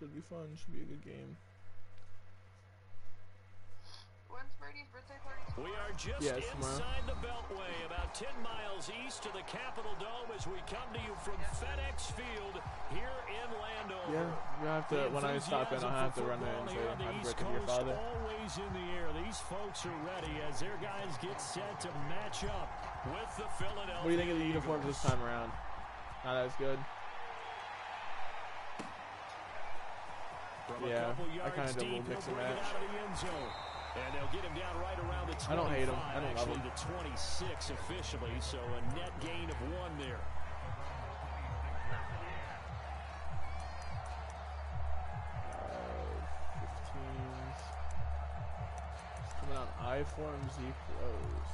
Should be fun. Should be a good game. When's Brady's birthday party? We are just inside the Beltway, about 10 miles east of the Capitol Dome as we come to you from FedEx Field here in Landover. Yeah, you have to. When I stop in, I'll have to run in and say happy birthday to your father. Always in the air. These folks are ready as their guys get set to match up with the Philadelphia. What do you think of the uniforms this time around? Not as good. Yeah, I kind of did a little mix and match. And they'll get him down right around the 25. I don't hate him. I don't love him. The 26 officially, so a net gain of 1 there. Coming on I-form, Z close.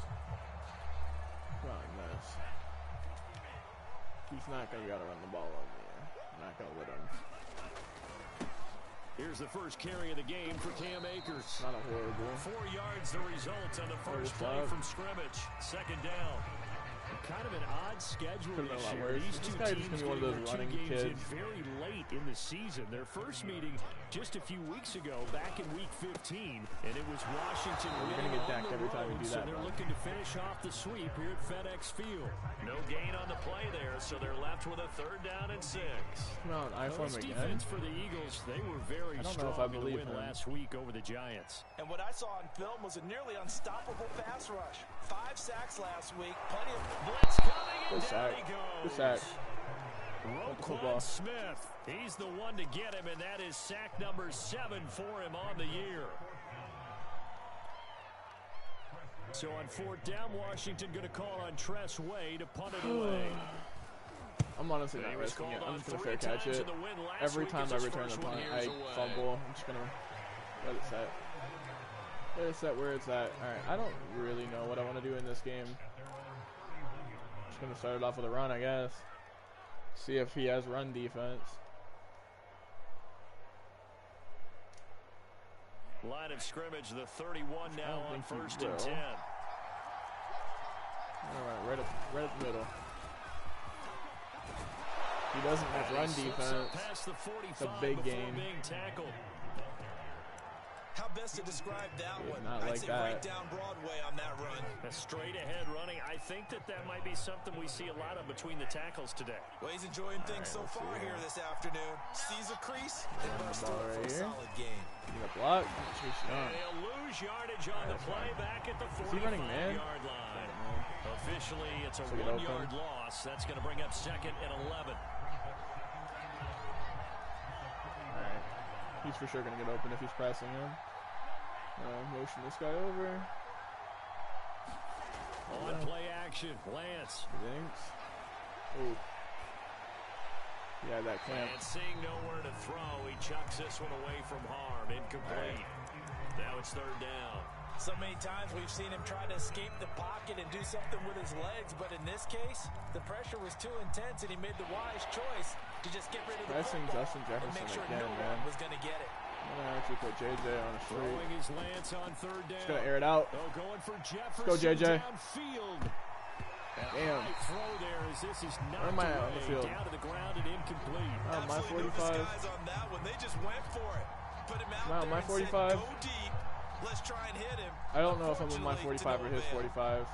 Come on, nice. He's not going to be able to run the ball on me. I'm not going to let him. Here's the first carry of the game for Cam Akers. Not a horrible. 4 yards the result on the first play from scrimmage. Second down. Kind of an odd schedule this year. These two teams one of those running kids. Very late in the season. Their first meeting just a few weeks ago, back in Week 15, and it was Washington. We're going to get decked every time we do that. So they're looking to finish off the sweep here at FedEx Field. No gain on the play there, so they're left with a 3rd down and 6. Come on, I-form again. Defense for the Eagles, they were very strong in the win last week over the Giants. And what I saw on film was a nearly unstoppable pass rush. 5 sacks last week. Plenty of blitz coming, and down he goes. Good sack. Roquan Smith, he's the one to get him, and that is sack number 7 for him on the year. So on 4th down, Washington going to call on Tress Way to punt it away. I'm honestly not risking it. I'm just going to fair catch it. Every time I return the punt, I fumble. I'm just going to let it set. Let it set where it's at. Alright, I don't really know what I want to do in this game. Just going to start it off with a run, I guess. See if he has run defense. Line of scrimmage, the 31 now on 1st and 10. Alright, right up the middle. He doesn't have run defense. It's a big game. How best to describe that one? Not like I'd say that. right down Broadway on that run. A straight ahead running. I think that might be something we see a lot of between the tackles today. Well, he's enjoying things so far here this afternoon. Sees a crease and bursts through for a solid game. Get a block. And he'll lose yardage on the play back at the 45-yard line. Officially, it's a 1-yard loss. That's going to bring up 2nd and 11. Alright. He's for sure going to get open if he's pressing him. Motion this guy over. On play action, Lance. Thanks. Oh. Yeah, that clamp. And seeing nowhere to throw, he chucks this one away from harm. Incomplete. Now it's 3rd down. So many times we've seen him try to escape the pocket and do something with his legs, but in this case, the pressure was too intense and he made the wise choice to just get rid of the football Justyn and make sure no one was going to get it. I'm going to actually put JJ on the street. Throwing his Lance on 3rd down. Just going to air it out. Oh, going for Jefferson. Let's go, JJ. Downfield. Damn. Throw there as this is where am I on the field? Down to the ground and incomplete. My 45. Guys on that one. They just went for it. Put him out there my and 45. said, go deep. Let's try and hit him. I don't know if I'm on my 45 or his 45.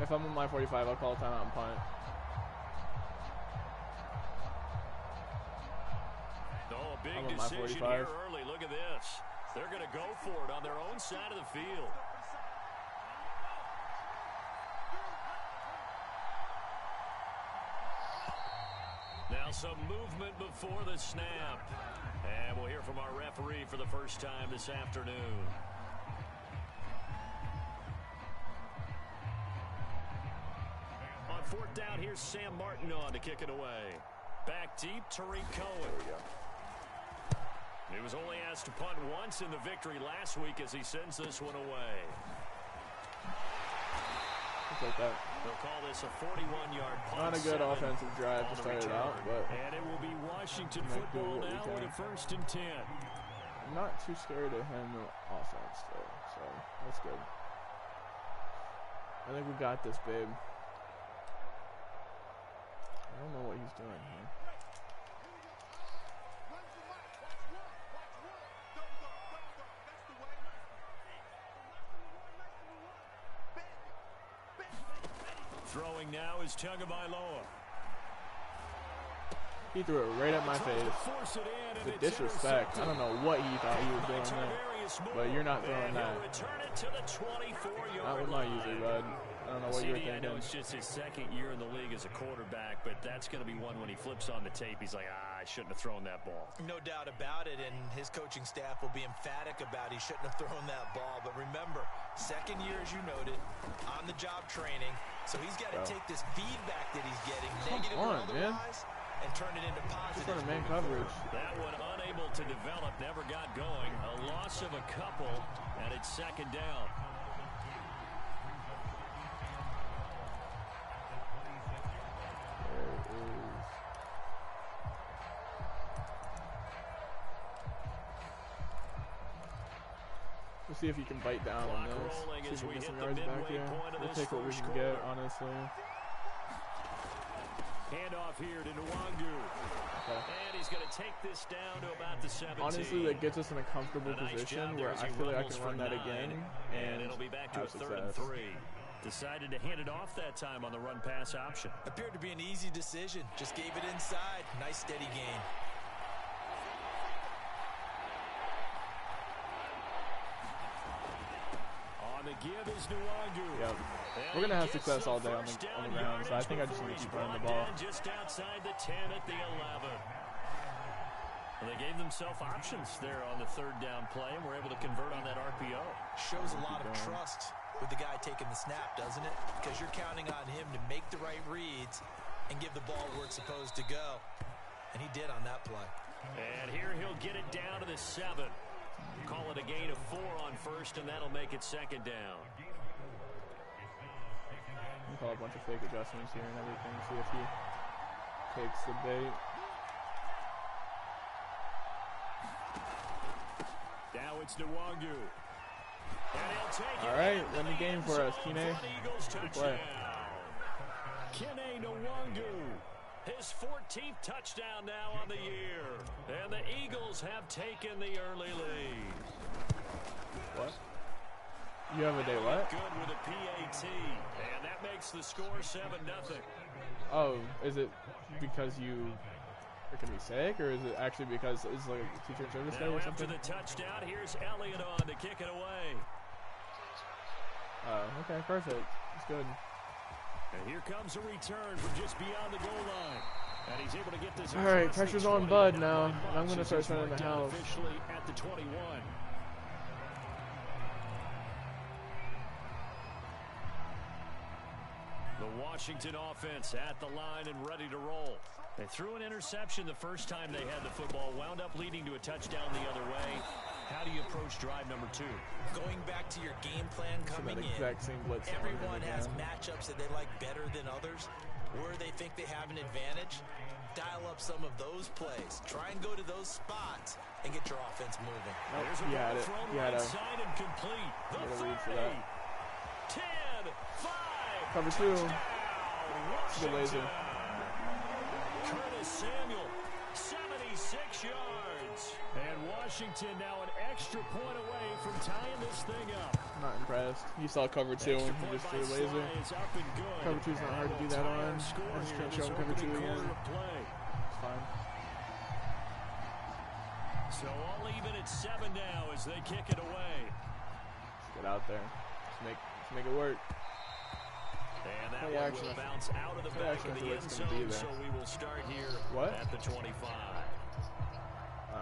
If I'm on my 45, I'll call a timeout and punt. Oh, a big I'm on my decision 45. here early. Look at this. They're going to go for it on their own side of the field. Now some movement before the snap. And we'll hear from our referee for the first time this afternoon. On 4th down, here's Sam Martin on to kick it away. Back deep, Tariq Cohen. He was only asked to punt once in the victory last week as he sends this one away. Like that. They'll call this a 41-yard punt. Not a good offensive drive to start it out, but and it will be Washington football now with a 1st and 10. I'm not too scared of him offense though, so that's good. I think we got this, babe. I don't know what he's doing here. Throwing now is Tagovailoa. He threw it right at my face. The disrespect. I don't know what he thought he was doing there. But you're not throwing that. Not with my user, bud. I don't know what you were thinking. I know it's just his second year in the league as a quarterback, but that's going to be one when he flips on the tape. He's like, I shouldn't have thrown that ball. No doubt about it, and his coaching staff will be emphatic about he shouldn't have thrown that ball. But remember, second year, as you noted, on-the-job training, so he's got to take this feedback that he's getting, negative or otherwise, and turn it into positive. Just man coverage. That one unable to develop, never got going. A loss of a couple, and it's second down. We'll see if you can bite down on this. See if we get some yards back here. We'll take what we can get, honestly. Handoff here to Nwangu. Okay. And he's going to take this down to about the 17. Honestly, that gets us in a comfortable position where I feel like I can run that again and it'll be back to have a third success. and 3. Decided to hand it off that time on the run pass option. Appeared to be an easy decision. Just gave it inside. Nice steady gain. On the give is Nwangu. Yep. We're going to have success all day on the ground, so I think I just need to keep running the ball. Just outside the 10 at the 11. Well, they gave themselves options there on the third down play, and were able to convert on that RPO. Shows a lot of trust with the guy taking the snap, doesn't it? Because you're counting on him to make the right reads and give the ball where it's supposed to go. And he did on that play. And here he'll get it down to the 7. Call it a gain of 4 on first, and that'll make it second down. Call a bunch of fake adjustments here and everything. See if he takes the bait. Now it's Nwangu. All right, win the game for us, Kine. Good play. Kine Nwangu, his 14th touchdown now on the year. And the Eagles have taken the early lead. What? You have a day what? Good with a PAT. And that makes the score 7-0. Oh, is it because you are going to be sick, or is it actually because it's like a teacher service day or something? After the touchdown, here's Elliott on to kick it away. Oh, okay, perfect. It's good. And here comes a return from just beyond the goal line. And he's able to get this. All right, pressure's on Bud now, and I'm going to start running the house. Officially at the 21. The Washington offense at the line and ready to roll. They threw an interception the first time they had the football, wound up leading to a touchdown the other way. How do you approach drive number 2? Going back to your game plan coming in, everyone has matchups that they like better than others, where they think they have an advantage. Dial up some of those plays. Try and go to those spots and get your offense moving. Nope, you had it. You had a complete. The 30, for that. 10, 5. Cover 2. Good laser. Curtis Samuel, 76 yards. And Washington now an extra point away from tying this thing up. Not impressed. You saw cover 2 and he just threw a laser. Cover 2's not hard to do that on. I just can't show him cover 2 again. It's fine. So all even at 7 now as they kick it away. Let's get out there. Let's make it work. And that one will bounce out of the back of the end zone, so we will start here at the 25. Oh.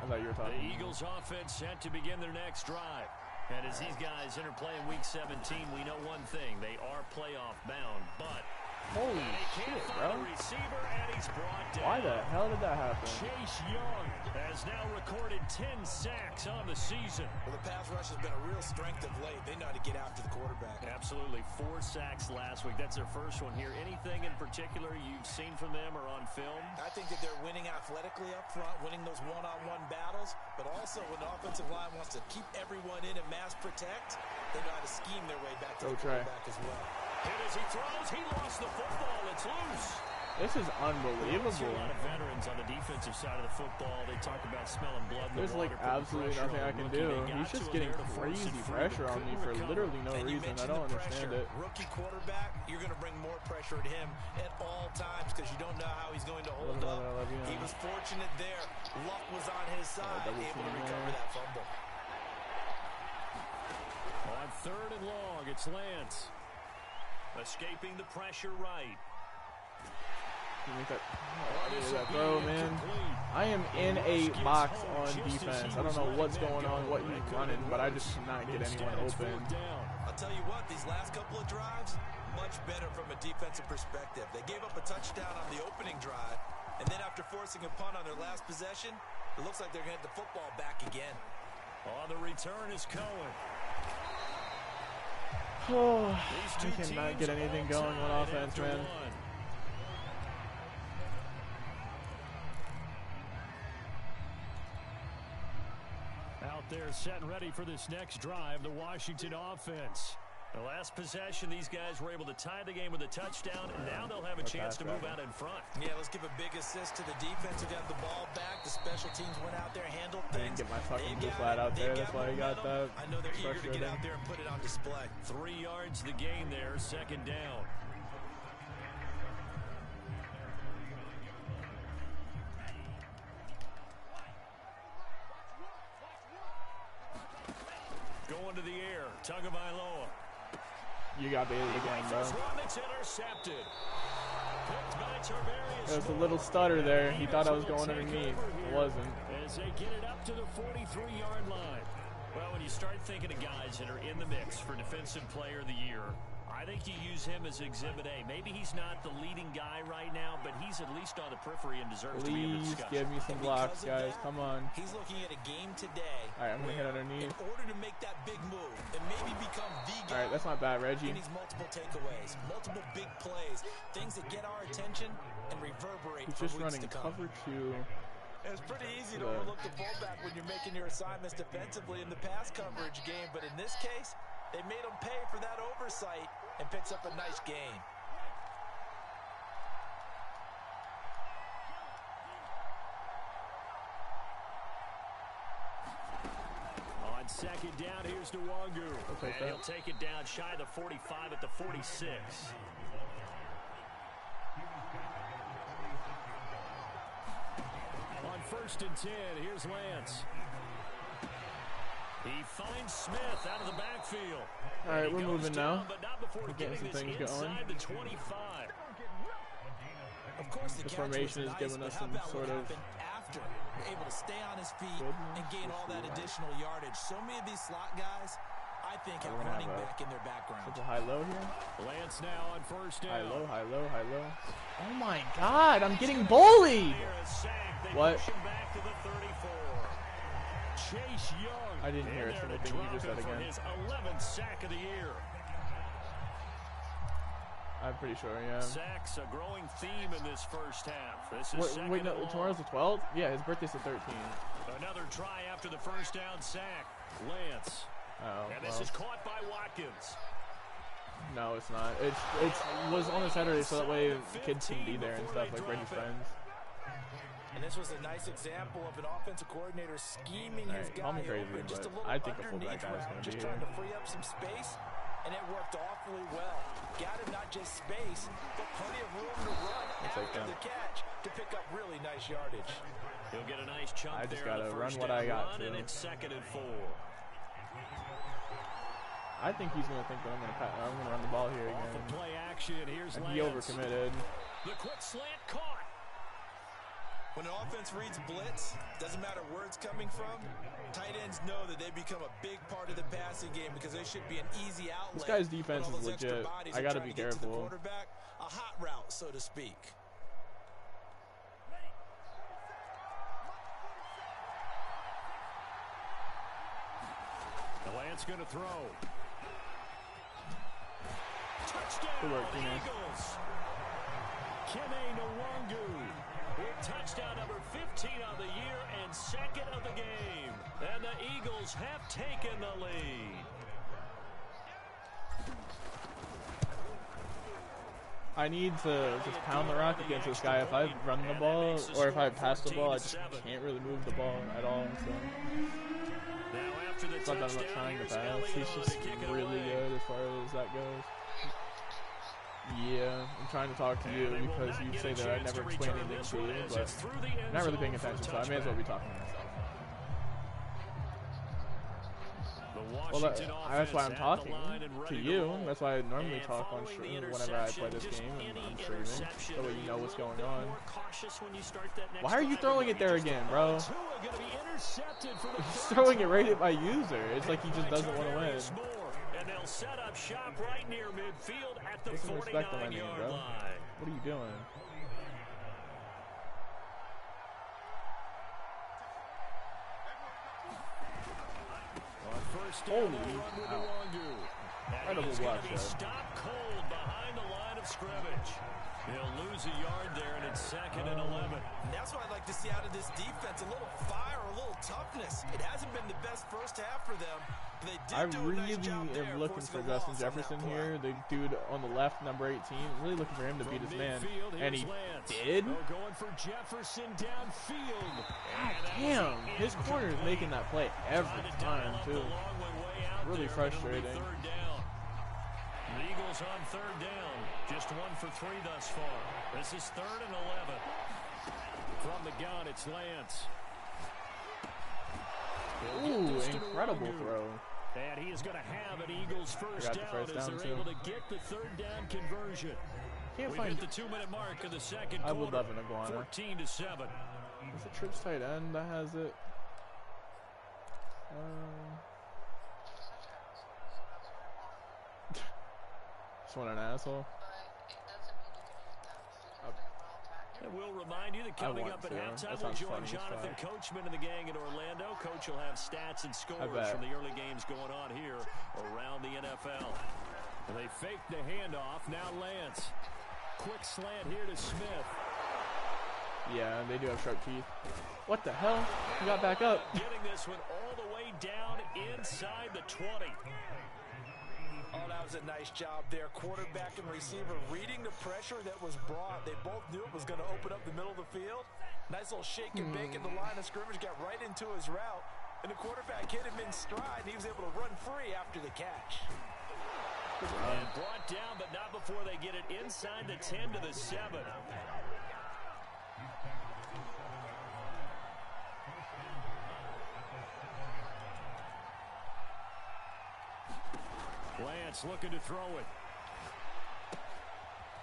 I thought you were talking. The Eagles offense set to begin their next drive. And as these guys interplay in Week 17, we know one thing. They are playoff bound, but holy shit, bro. Receiver, and he's brought down. Why the hell did that happen? Chase Young has now recorded 10 sacks on the season. Well, the pass rush has been a real strength of late. They know how to get after the quarterback. Absolutely. 4 sacks last week. That's their first one here. Anything in particular you've seen from them or on film? I think that they're winning athletically up front, winning those one-on-one battles, but also when the offensive line wants to keep everyone in and mass protect, they know how to scheme their way back to the quarterback as well. And as he throws, he lost the football. It's loose. This is unbelievable. A lot of veterans on the defensive side of the football. They talk about smelling blood in the There's water, like absolutely nothing I can do. He's just getting crazy pressure on me for literally no reason. I don't understand it. Rookie quarterback, you're going to bring more pressure at him at all times because you don't know how he's going to hold up. He was fortunate there. Luck was on his side, able to recover that fumble. On 3rd and long, it's Lance. Escaping the pressure right. That throw, man. I am in a box on defense. I don't know what's going on, what he's running, but I just cannot get anyone open. I'll tell you what, these last couple of drives, much better from a defensive perspective. They gave up a touchdown on the opening drive, and then after forcing a punt on their last possession, it looks like they're going to get the football back again. On the return is Cohen. Oh, I cannot get anything going on offense, man. Out there set and ready for this next drive, the Washington offense. The last possession, these guys were able to tie the game with a touchdown, and now they'll have a chance to move out in front. Yeah, let's give a big assist to the defense who got the ball back. The special teams went out there, handled things. I didn't get my fucking blue flat out there. That's why I got that. I know they're eager to get out there and put it on display. 3 yards the gain there, 2nd down. Going to the air, Tagovailoa. You got baited again, bro. It's intercepted. There's a little stutter there. He thought I was going underneath. It wasn't. As they get it up to the 43-yard line. Well, when you start thinking of guys that are in the mix for Defensive Player of the Year, I think you use him as Exhibit A. Maybe he's not the leading guy right now, but he's at least on the periphery and deserves to be in the discussion. Please give me some blocks, guys. Come on. He's looking at a game today. All right, I'm going to hit underneath. In order to make that big move and maybe become the guy. All right, that's not bad, Reggie. He needs multiple takeaways, multiple big plays, things that get our attention and reverberate He's just running cover 2. It's pretty easy to overlook the fullback when you're making your assignments defensively in the pass coverage game, but in this case, they made him pay for that oversight and picks up a nice gain. On 2nd down, here's Nwangu. And he'll take it down shy of the 45 at the 46. On 1st and 10, here's Lance. He finds Smith out of the backfield. All right, we're moving now. But not before getting some things going. The 25. Of course, the formation is giving us some sort of after able to stay on his feet and gain all that additional yardage. So many of these slot guys, I think, have running back in their background. It's a high-low here. Lance now on 1st down. High-low, high-low, high-low. Oh my God, I'm getting bullied. What? Chase Young. I didn't hear a single thing you just said again. His 11th sack of the year. I'm pretty sure, yeah. Sacks a growing theme in this first half. This is wait, no, tomorrow's the 12th? Yeah, his birthday's the 13th. Another try after the first down sack. Lance. Oh, and this is caught by Watkins. No, it's not. It was on a Saturday, so that way kids can be there and stuff, like Reggie's friends. And this was a nice example of an offensive coordinator scheming his guy open just a little underneath route, just trying to free up some space, and it worked awfully well. Got him not just space, but plenty of room to run after the catch to pick up really nice yardage. He'll get a nice chunk there. I just gotta run what I got to. And it's 2nd and 4. I think he's gonna think that I'm gonna run the ball here again. Off the play action, here's Lance. He overcommitted. The quick slant caught. When an offense reads blitz, doesn't matter where it's coming from, tight ends know that they become a big part of the passing game because they should be an easy outlet. This guy's defense is legit. I gotta be careful. A hot route, so to speak. The Lance gonna throw. Touchdown, Good work, Eagles. Kene Nwangu. Touchdown number 15 of the year and 2nd of the game. And the Eagles have taken the lead. I need to just pound the rock against this guy. If I run the ball or if I pass the ball, I just can't really move the ball at all. So it's not that I'm not trying to pass. He's just really good as far as that goes. Yeah, I'm trying to talk to you because you say that I never explain anything to you, but I'm not really paying attention, so I may as well be talking to myself. Well, that's why I'm talking to you. That's why I normally talk on whenever I play this game and I'm streaming, so that you know what's going on. Why are you throwing it there again, bro? He's throwing it right at my user. It's like he just doesn't want to win. And they'll set up shop right near midfield at the 49-yard line. What are you doing? Holy incredible block shot. Stop cold behind the line of scrimmage. He'll lose a yard there, and it's 2nd and 11. And that's what I'd like to see out of this defense, a little fire, a little toughness. It hasn't been the best first half for them. But they did do a nice job there, am looking for Justyn Jefferson here, the dude on the left, number 18. Really looking for him to beat his man. And he did? Going for Jefferson downfield. God damn, his corner is making that play every time, too. Really frustrating. The Eagles on 3rd down. Just 1 for 3 thus far. This is 3rd and 11. From the gun, it's Lance. Ooh, incredible throw. And he is going to have an Eagles first down as they're able to get the 3rd down conversion. Can't We've find hit the 2-minute mark of the second quarter. I would love an iguana. 14-7. Is it Trips tight end that has it? Just want an asshole. And we'll remind you that coming up at halftime, we'll join Jonathan Coachman and the gang in Orlando. Coach will have stats and scores from the early games going on here around the NFL. And they fake the handoff. Now Lance. Quick slant here to Smith. Yeah, they do have sharp teeth. What the hell? He got back up. Getting this one all the way down inside the 20. Oh, that was a nice job there. Quarterback and receiver reading the pressure that was brought. They both knew it was going to open up the middle of the field. Nice little shake and bake in the line of scrimmage. Got right into his route. And the quarterback hit him in stride. And he was able to run free after the catch. And brought down, but not before they get it inside the 10 to the 7. Lance looking to throw it.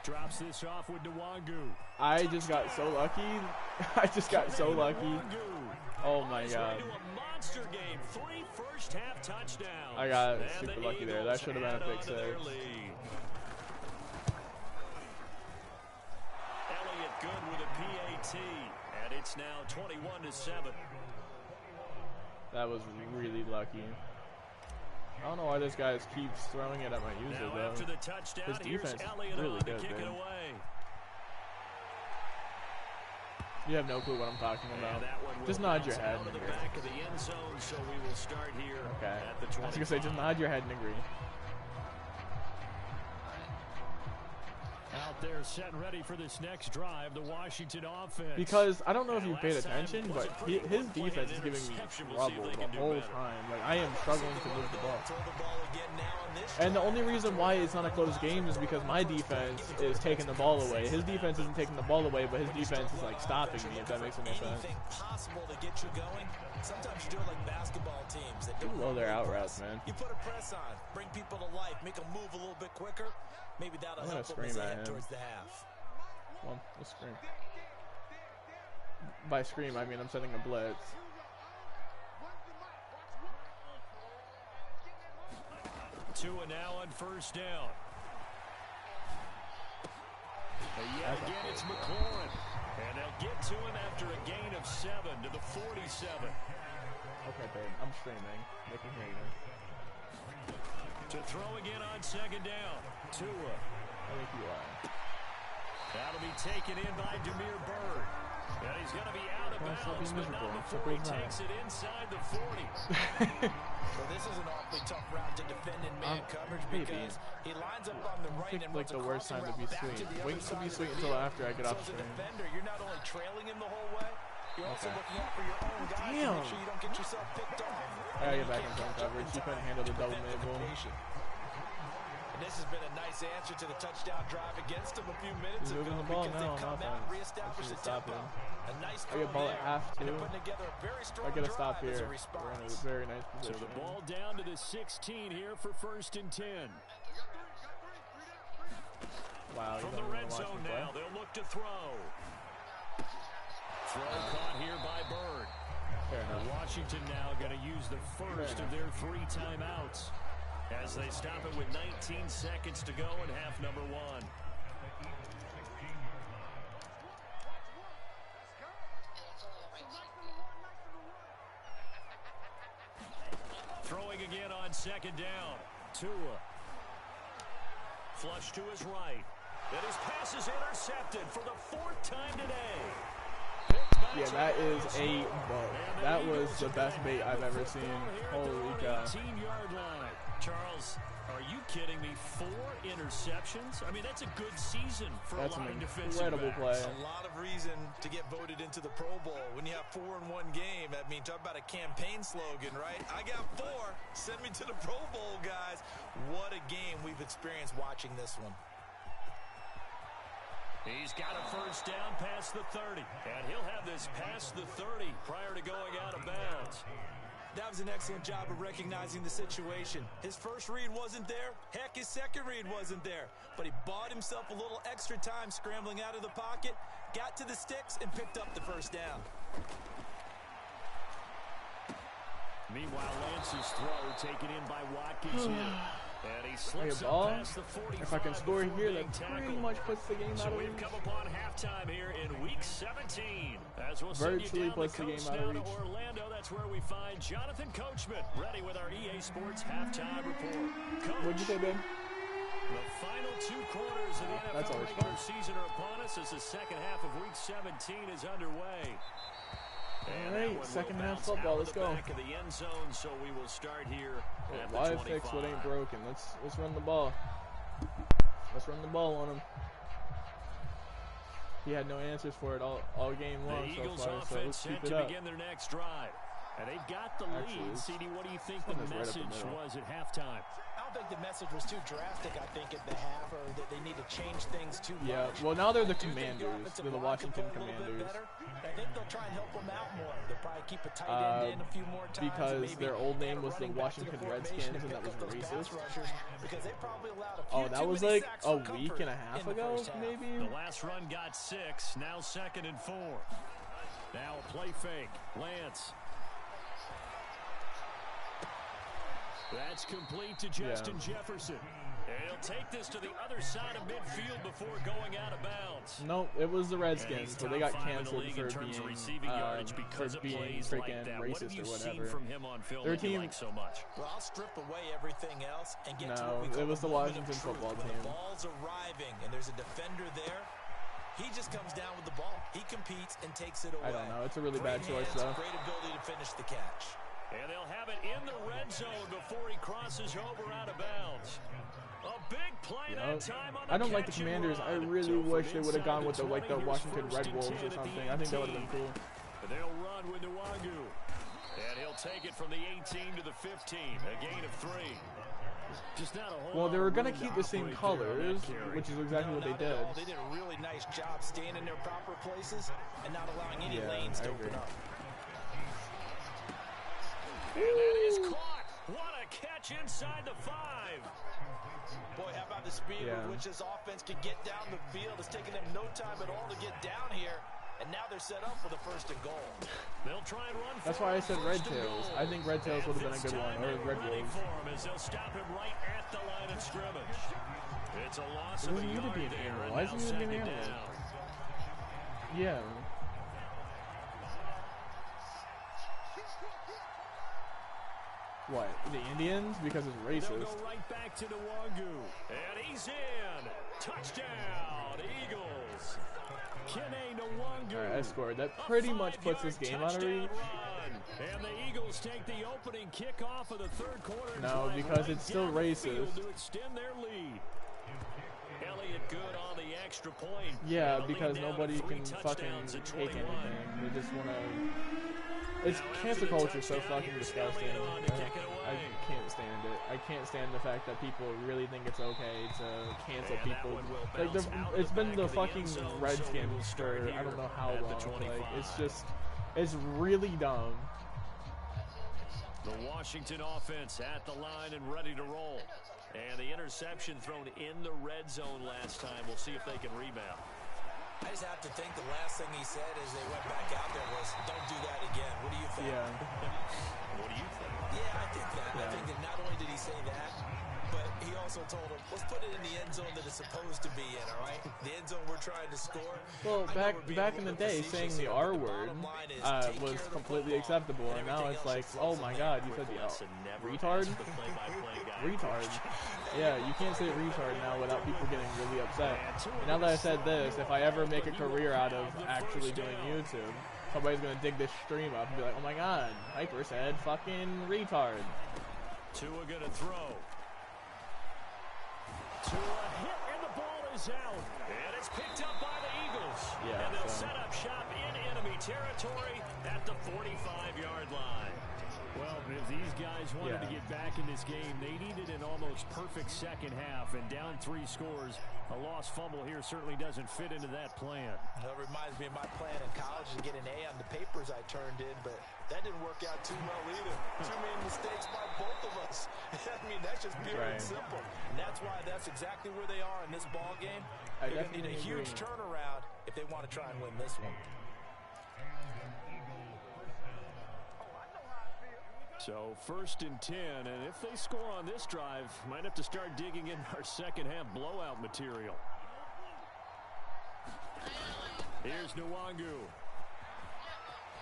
Drops this off with Nwangu. I just got so lucky. I just got so lucky. Oh my god. Monster game. 3 first half touchdowns. I got super lucky there. That should have been a big save. Elliott good with a PAT. And it's now 21-7. That was really lucky. I don't know why this guy keeps throwing it at my user, though. His defense is really good, man. You have no clue what I'm talking about. Just nod your head and agree. Okay. I was going to say, just nod your head and agree. Out there set and ready for this next drive, the Washington offense. Because I don't know if you paid attention, but his defense is giving me trouble the whole time. Like, I am struggling to move the ball. And the only reason why it's not a close game is because my defense is taking the ball away. His defense isn't taking the ball away, but his defense is like stopping me, if that makes any sense. Possible to get you going. Sometimes you do it like basketball teams. Well, they're out routes, man. You put a press on, bring people to life, make them move a little bit quicker. Maybe that'll help them as they head towards the half. Well, let's scream. By scream, I mean I'm sending a blitz. Tua now on first down. And yet again, it's McLaurin. And they'll get to him after a gain of 7 to the 47. Okay, babe, I'm streaming. They can hear you. To throw again on second down. Tua. I think you are. That'll be taken in by Demir Bird. And he's going to be out of bounds, but not before he takes it inside the 40. Well, this is an awfully tough route to defend in man coverage because he lines up on the right and like the worst time to be sweet. Wait to be sweet until after I get off screen. screen. Defender, you're not only trailing him the whole way, you're also looking out for your own guys to make sure you don't get yourself picked off. I gotta get back in zone coverage. He couldn't handle the double mid-ball. And this has been a nice answer to the touchdown drive against him a few minutes ago the ball because now, they've come out and reestablished the tempo. A nice I get ball at half too. I get a stop here. We're in a very nice position. So the ball down to the 16 here for 1st and 10. Wow. From the red zone now, they'll look to throw. Throw caught here by Bird. Washington now going to use the first of their 3 timeouts as they stop it with 19 seconds to go in half number 1. Throwing again on 2nd down. Tua. Flush to his right. And his pass is intercepted for the 4th time today. Yeah, that is a bug. That was the best bait I've ever seen. Holy cow. 18-yard line. Charles, are you kidding me? 4 interceptions? I mean, that's a good season for a lot of defensive backs. Play. A lot of reason to get voted into the Pro Bowl. When you have 4 in one game, I mean, talk about a campaign slogan, right? I got 4. Send me to the Pro Bowl, guys. What a game we've experienced watching this one. He's got a 1st down past the 30. And he'll have this past the 30 prior to going out of bounds. That was an excellent job of recognizing the situation. His first read wasn't there. Heck, his second read wasn't there. But he bought himself a little extra time scrambling out of the pocket, got to the sticks, and picked up the 1st down. Meanwhile, Lance's throw taken in by Watkins here. And he slips up past the 45. If I can score here, that pretty much puts the game out of reach. So we've come upon halftime here in Week 17. As we'll virtually puts the game out of reach. Orlando, that's where we find Jonathan Coachman, ready with our EA Sports halftime report. Coach, what'd you say, Ben? The final 2 quarters of the NFL regular season are upon us as the second half of Week 17 is underway. All right, second half football. Let's go. Back of the end zone, so we will start here at the Why 25. fix what ain't broken? Let's run the ball. Let's run the ball on him. He had no answers for it all game long. The Eagles so far, offense so let's keep set it to up. begin their next drive. And they've got the lead. CD, what do you think the message was at halftime? I don't think the message was too drastic, I think, at the half, or that they need to change things too much. Yeah, well, now they're the Commanders. They're the Washington Commanders. I think they'll try and help them out more. They'll probably keep a tight end in a few more times. Because their old name was the Washington Redskins, and that was racist. Because they probably allowed a few that was like a week and a half ago, maybe? The last run got 6, now 2nd and 4. Now a play fake. Lance. That's complete to Justyn Jefferson. And he'll take this to the other side of midfield before going out of bounds. Nope, it was the Redskins, but they got canceled for being freaking racist or whatever. From him on film their team like so much. Well, I'll strip away everything else and get to what we No, call it was the Washington football team. When the ball's arriving and there's a defender there, he just comes down with the ball. He competes and takes it away. I don't know. It's a really bad choice, though. Great ability to finish the catch. And they'll have it in the red zone before he crosses over out of bounds. A big play that time on the I don't like the Commanders. I really wish they would have gone with the Washington Red Wolves or something. I think that would have been cool. They'll run with Nwagu. And he'll take it from the 18 to the 15. A gain of 3. Just not a whole well, they were going to keep the same colors, which is exactly what they did. They did a really nice job staying in their proper places and not allowing any lanes to open up. And that is caught. What a catch inside the 5. Boy, how about the speed with which this offense can get down the field? It's taken them no time at all to get down here. And now they're set up for the 1st and goal. They'll try and run. That's why I said Red Tails. I think Red Tails would have been a good one, or Red Wolves. As they'll stop him right at the line of scrimmage. It's a loss of a yard there. Why is he even an animal? Yeah. What? The Indians? Because it's racist. They'll go right back to Nwagu. And he's in. Touchdown, Eagles. Alright, I scored. That pretty much puts this game out of reach. And the Eagles take the opening kickoff of the third quarter. No, because it's still racist. To extend their lead. Elliott good on the extra point. Yeah, because nobody can fucking take anything. They just want to... It's cancel culture so fucking disgusting. I can't stand it. I can't stand the fact that people really think it's okay to cancel people. Like, it's been the fucking Redskins for I don't know how long. Like, it's really dumb. The Washington offense at the line and ready to roll. And the interception thrown in the red zone last time. We'll see if they can rebound. I just have to think the last thing he said as they went back out there was, don't do that again. What do you think? Yeah. What do you think? Yeah, I think that. Yeah. I think that not only did he say that, but he also told him, let's put it in the end zone that it's supposed to be in, all right? The end zone we're trying to score. Well, back in the day, saying the R word was completely acceptable, and now it's like, oh my god, you said the retard? Retard. Yeah, you can't say retard now without people getting really upset. And now that I said this, if I ever make a career out of actually doing YouTube, somebody's gonna dig this stream up and be like, oh my god, Hyppurr said fucking retard. Tua gonna throw. Tua hit and the ball is out. And it's picked up by the Eagles. Yeah, and they'll set up shop in enemy territory at the 45-yard line. Well, if these guys wanted to get back in this game, they needed an almost perfect second half, and down 3 scores. A lost fumble here certainly doesn't fit into that plan. That reminds me of my plan in college to get an A on the papers I turned in, but that didn't work out too well either. Too many mistakes by both of us. I mean, that's just pure and simple. And that's why that's exactly where they are in this ball game. They're going to need a huge turnaround if they want to try and win this one. So 1st and 10, and if they score on this drive, might have to start digging in our second half blowout material. Here's Nwangu.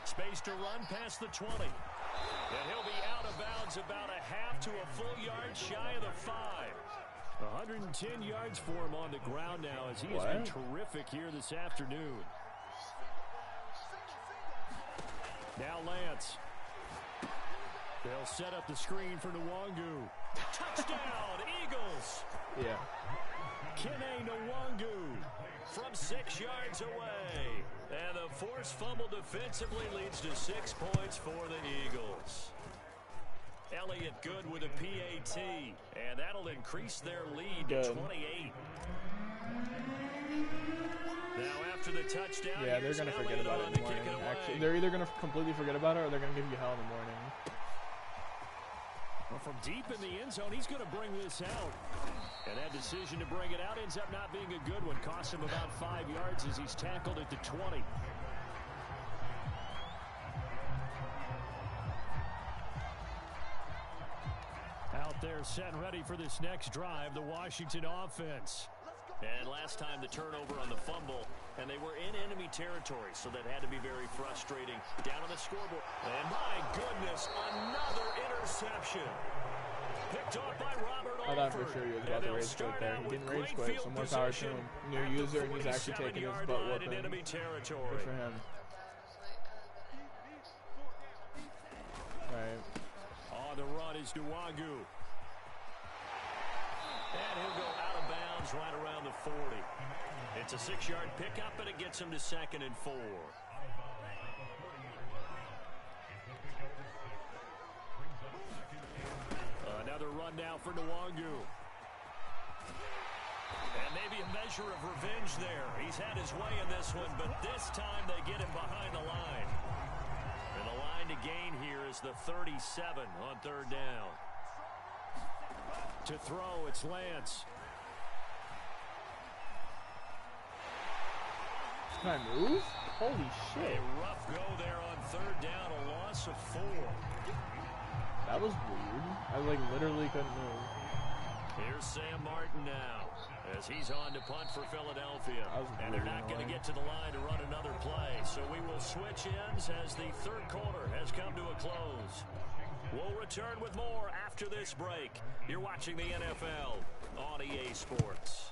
Space to run past the 20. And he'll be out of bounds about a half to a full yard shy of the 5. 110 yards for him on the ground now as he has been terrific here this afternoon. Now Lance. They'll set up the screen for Nwangu. Touchdown, Eagles! Yeah. Kene Nwangu from 6 yards away. And the forced fumble defensively leads to 6 points for the Eagles. Elliott good with a PAT, and that'll increase their lead to 28. Now after the touchdown, yeah, they're going to forget about it in the morning. Actually, they're either going to completely forget about it or they're going to give you hell in the morning. Well, from deep in the end zone, he's going to bring this out. And that decision to bring it out ends up not being a good one. Costs him about 5 yards as he's tackled at the 20. Out there set and ready for this next drive, the Washington offense. And last time the turnover on the fumble, and they were in enemy territory, so that had to be very frustrating. Down on the scoreboard, and my goodness, another interception. Picked off by Robert Alford. I thought for sure he was about to rage quit there. He didn't rage quit, so more power to him. New user, and he's actually taking his butt whooping. Good for him. Alright. On the run is Nwangu. And he'll go out of bounds right around the 40. It's a 6-yard pickup, and it gets him to 2nd and 4. Another run now for Nwangu. And maybe a measure of revenge there. He's had his way in this one, but this time they get him behind the line. And the line to gain here is the 37 on 3rd down. To throw, it's Lance. Can I move? Holy shit. A rough go there on 3rd down, a loss of 4. That was weird. I literally couldn't move. Here's Sam Martin now as he's on to punt for Philadelphia. And they're not going to get to the line to run another play. So we will switch ends as the 3rd quarter has come to a close. We'll return with more after this break. You're watching the NFL on EA Sports.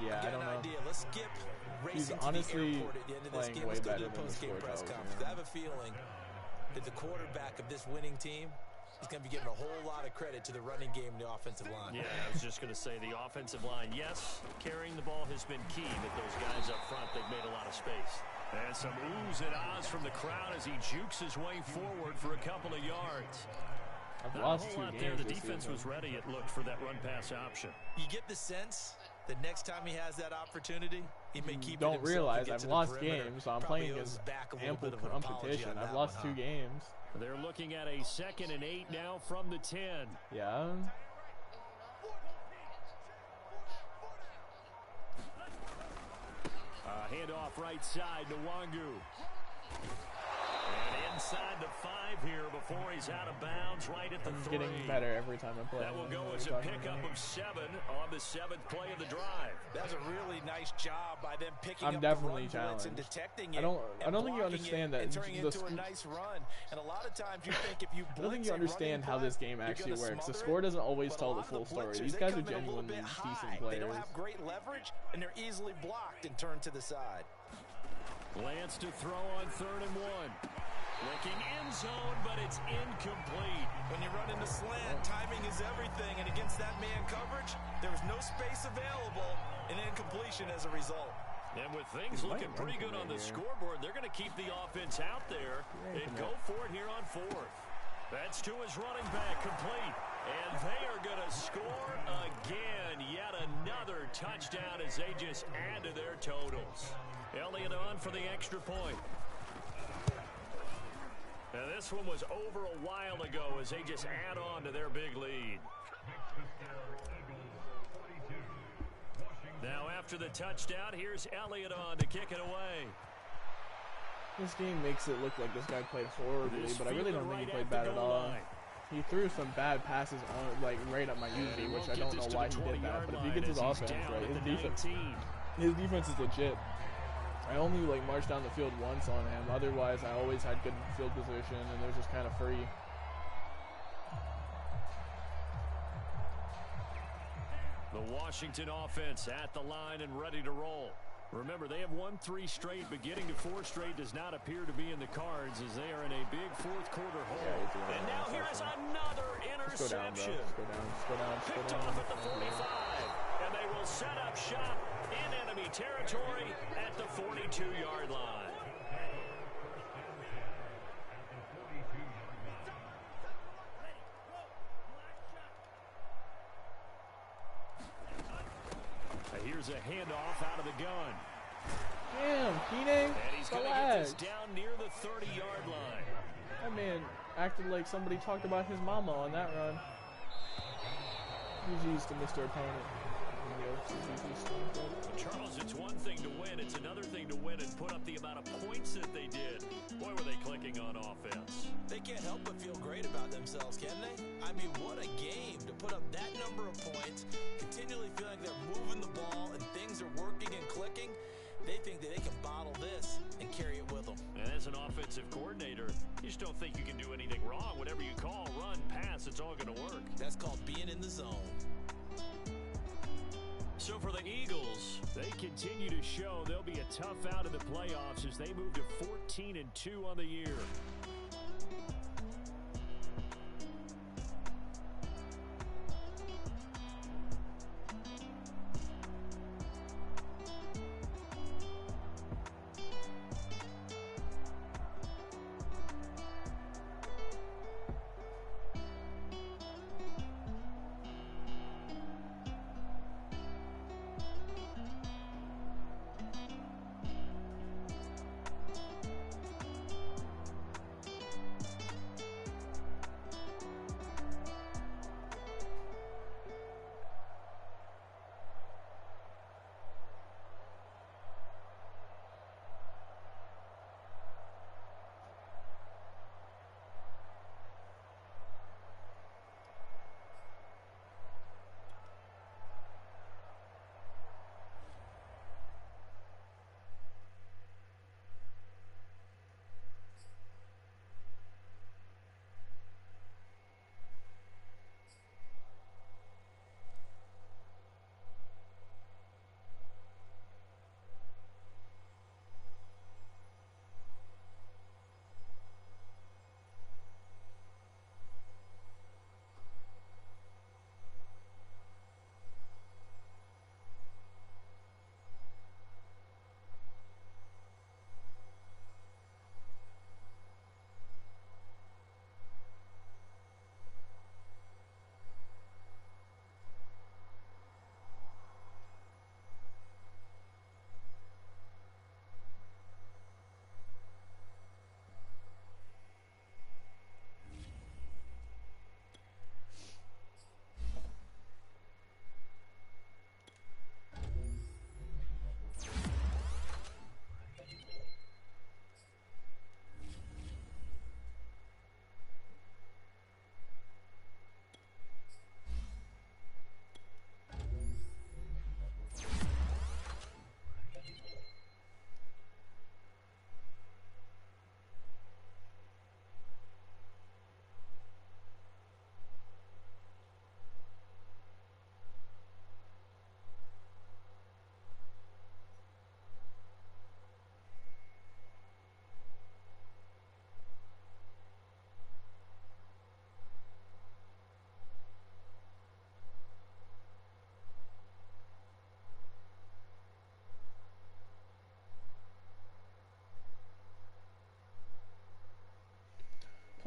Yeah, I don't know. Idea. Let's skip racing He's honestly to the airport at the end of this playing game. way Let's go better to the than the post-game score press tells, conference. yeah. I have a feeling that the quarterback of this winning team is going to be giving a whole lot of credit to the running game and the offensive line. Yeah, I was just going to say the offensive line, yes, carrying the ball has been key, but those guys up front, they've made a lot of space. And some oohs and ahs from the crowd as he jukes his way forward for a couple of yards. I've Not lost a 2 whole lot games there. The this defense season. was ready, it looked, for that run-pass option. You get the sense that next time he has that opportunity, he may keep Don't it himself realize and get I've to the lost perimeter. games, so I'm Probably playing owes against back a little ample bit of an apology competition. on I've that lost one, 2 games. They're looking at a 2nd and 8 now from the 10. Yeah. Handoff right side to Wangu. And inside the 5 here before he's out of bounds, right at the 3. Getting better every time I play. That will go as a pickup of 7 on the 7th play of the drive. That's a really nice job by them picking I'm up definitely the run blitz and challenged. detecting it. I don't think you understand that. And turning it into a nice run. And a lot of times you think if you I don't think you understand how this game actually works. The score doesn't always tell the full story. These guys are genuinely decent players. They don't have great leverage, and they're easily blocked and turned to the side. Lance to throw on 3rd and 1. Looking end zone, but it's incomplete. When you run into slant, timing is everything, and against that man coverage, there was no space available, and incompletion as a result. And with things looking pretty good on the scoreboard, they're going to keep the offense out there and go for it here on 4th. That's to his running back, complete. And they are going to score again. Yet another touchdown as they just add to their totals. Elliott on for the extra point. And this one was over a while ago as they just add on to their big lead. Now after the touchdown, here's Elliott on to kick it away. This game makes it look like this guy played horribly, but I really don't think he played bad at all. He threw some bad passes on, like right at my UV, which I don't know why he did that. But if he gets his offense right, his defense is legit. I only like marched down the field once on him. Otherwise, I always had good field position, and it was just kind of free. The Washington offense at the line and ready to roll. Remember, they have won 3 straight, but getting to 4 straight does not appear to be in the cards as they are in a big 4th quarter hole. Yeah, and now here is another interception. Just go down, Picked off at the 45, and they will set up shop in enemy territory at the 42-yard line. Here's a handoff out of the gun. Damn, Keenan, And he's going to get this down near the 30-yard line. That man acted like somebody talked about his mama on that run. GG's to Mr. Opponent. Charles, it's one thing to win. It's another thing to win and put up the amount of points that they did. Boy, were they clicking on offense. They can't help but feel great about themselves, can they? I mean, what a game to put up that number of points, continually feel like they're moving the ball and things are working and clicking. They think that they can bottle this and carry it with them. And as an offensive coordinator, you just don't think you can do anything wrong. Whatever you call, run, pass, it's all going to work. That's called being in the zone. So for the Eagles, they continue to show they'll be a tough out in the playoffs as they move to 14-2 on the year.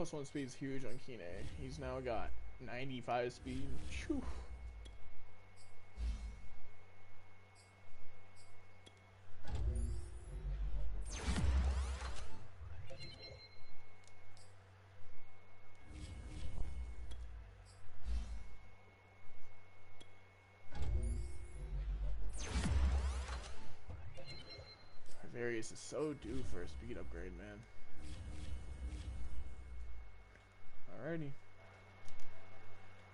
+1 speed is huge on Kine. He's now got 95 speed. Whew. Various is so due for a speed upgrade, man. Alrighty.